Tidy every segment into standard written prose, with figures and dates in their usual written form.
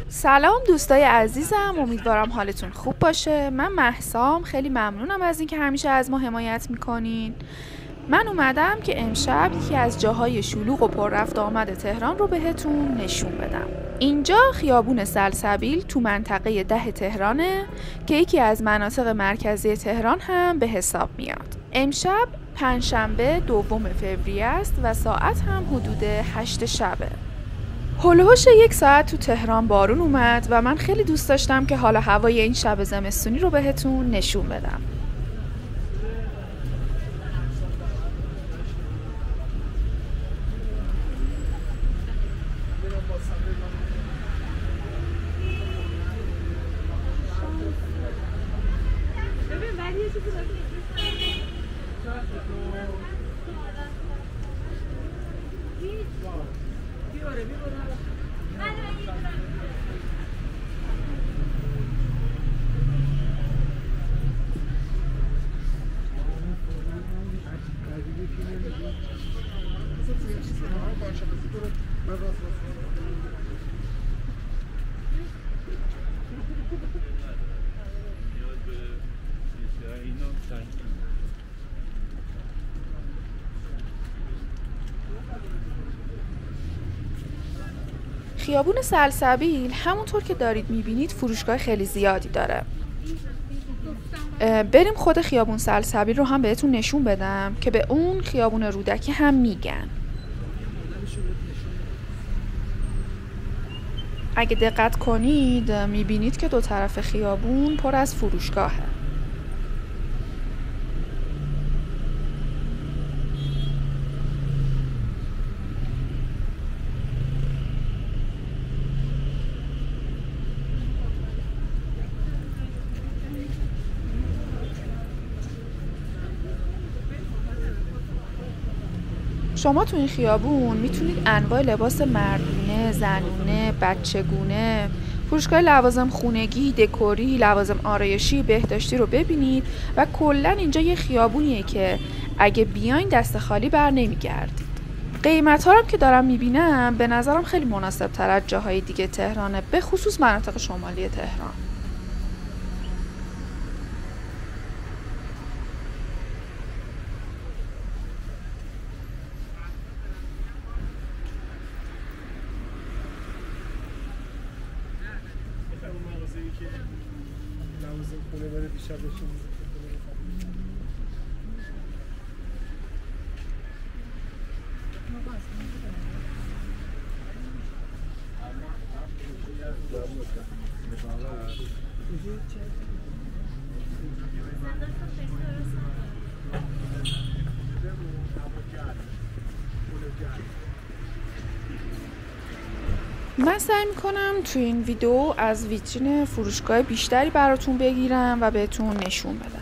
سلام دوستای عزیزم، امیدوارم حالتون خوب باشه. من مهسام، خیلی ممنونم از اینکه همیشه از ما حمایت میکنین. من اومدم که امشب یکی از جاهای شلوغ و پر رفت آمد تهران رو بهتون نشون بدم. اینجا خیابون سلسبیل تو منطقه 10 تهرانه که یکی از مناطق مرکزی تهران هم به حساب میاد. امشب پنجشنبه 2 فوریه است و ساعت هم حدود 8 شبه. هولوش 1 ساعت تو تهران بارون اومد و من خیلی دوست داشتم که حال هوای این شب زمستونی رو بهتون نشون بدم. خیابون سلسبیل همونطور که دارید میبینید فروشگاه خیلی زیادی داره. بریم خود خیابون سلسبیل رو هم بهتون نشون بدم که به اون خیابون رودکی هم میگن. اگه دقت کنید میبینید که دو طرف خیابون پر از فروشگاهه. شما تو این خیابون میتونید انواع لباس مردونه، زنونه، بچگونه، فروشگاه لوازم خونگی، دکوری، لوازم آرایشی، بهداشتی رو ببینید و کلا اینجا یه خیابونیه که اگه بیاین دست خالی بر نمیگردید. قیمت ها رو که دارم میبینم به نظرم خیلی مناسب تر از جاهای دیگه تهرانه، به خصوص مناطق شمالی تهران. من سعی میکنم تو این ویدیو از ویترین فروشگاه بیشتری براتون بگیرم و بهتون نشون بدم.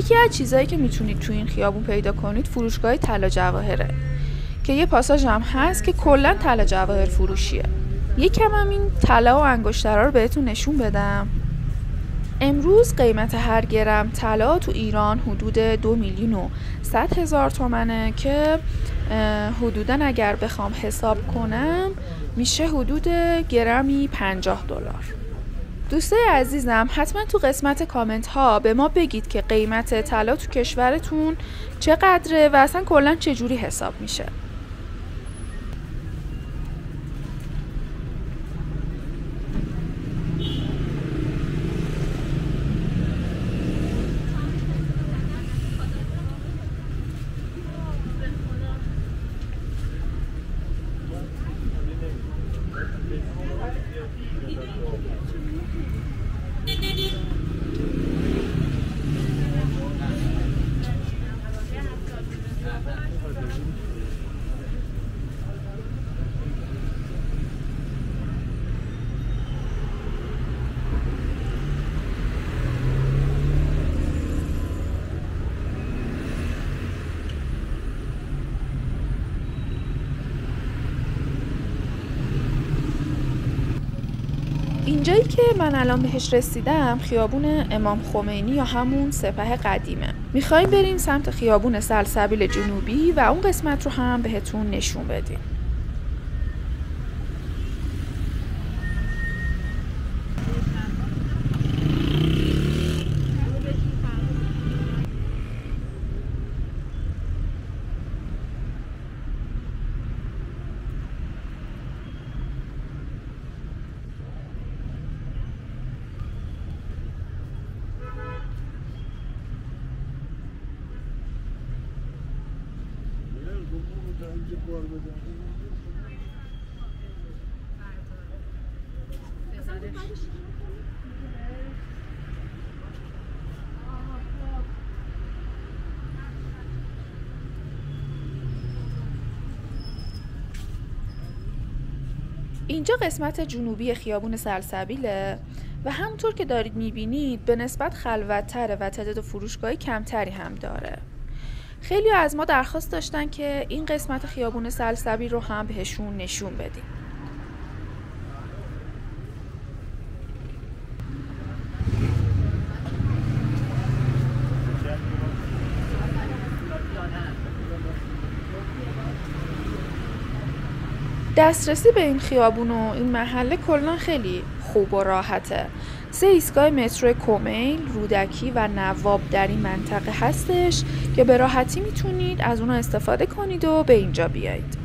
یکی از چیزایی که میتونید تو این خیابون پیدا کنید فروشگاه طلا جواهره که یه پاساژ هم هست که کلا طلا جواهر فروشیه. یکم هم این طلا و انگشترها رو بهتون نشون بدم. امروز قیمت هر گرم طلا تو ایران حدود 2,100,000 تومنه که حدوداً اگر بخوام حساب کنم میشه حدود گرمی $50. دوستای عزیزم حتما تو قسمت کامنت ها به ما بگید که قیمت طلا تو کشورتون چقدره و اصلا کلا چجوری حساب میشه. اینجایی که من الان بهش رسیدم خیابون امام خمینی یا همون سپه قدیمه. میخوایم بریم سمت خیابون سلسبیل جنوبی و اون قسمت رو هم بهتون نشون بدیم. اینجا قسمت جنوبی خیابون سلسبیله و همونطور که دارید میبینید به نسبت خلوت‌تره و تعداد فروشگاهی کمتری هم داره. خیلی از ما درخواست داشتن که این قسمت خیابون سلسبیل رو هم بهشون نشون بدیم. دسترسی به این خیابون و این محله کلا خیلی خوب و راحته. 3 ایستگاه مترو کمیل، رودکی و نواب در این منطقه هستش که به راحتی میتونید از اونها استفاده کنید و به اینجا بیایید.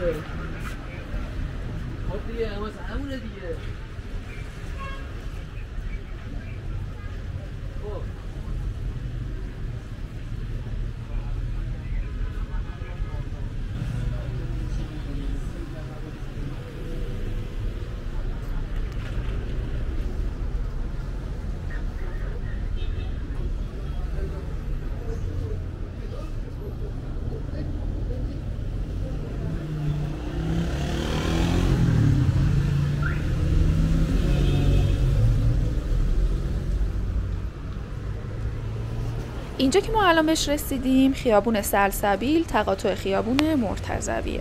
خب دیگه همونه دیگه. اینجا که ما الان بهش رسیدیم خیابون سلسبیل تقاطع خیابون مرتضویه.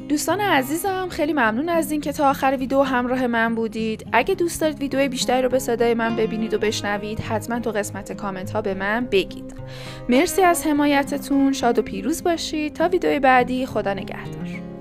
دوستان عزیزم خیلی ممنون از این که تا آخر ویدیو همراه من بودید. اگه دوست دارید ویدیو بیشتری رو به صدای من ببینید و بشنوید حتما تو قسمت کامنت ها به من بگید. مرسی از حمایتتون، شاد و پیروز باشید. تا ویدیو بعدی، خدا نگهدار.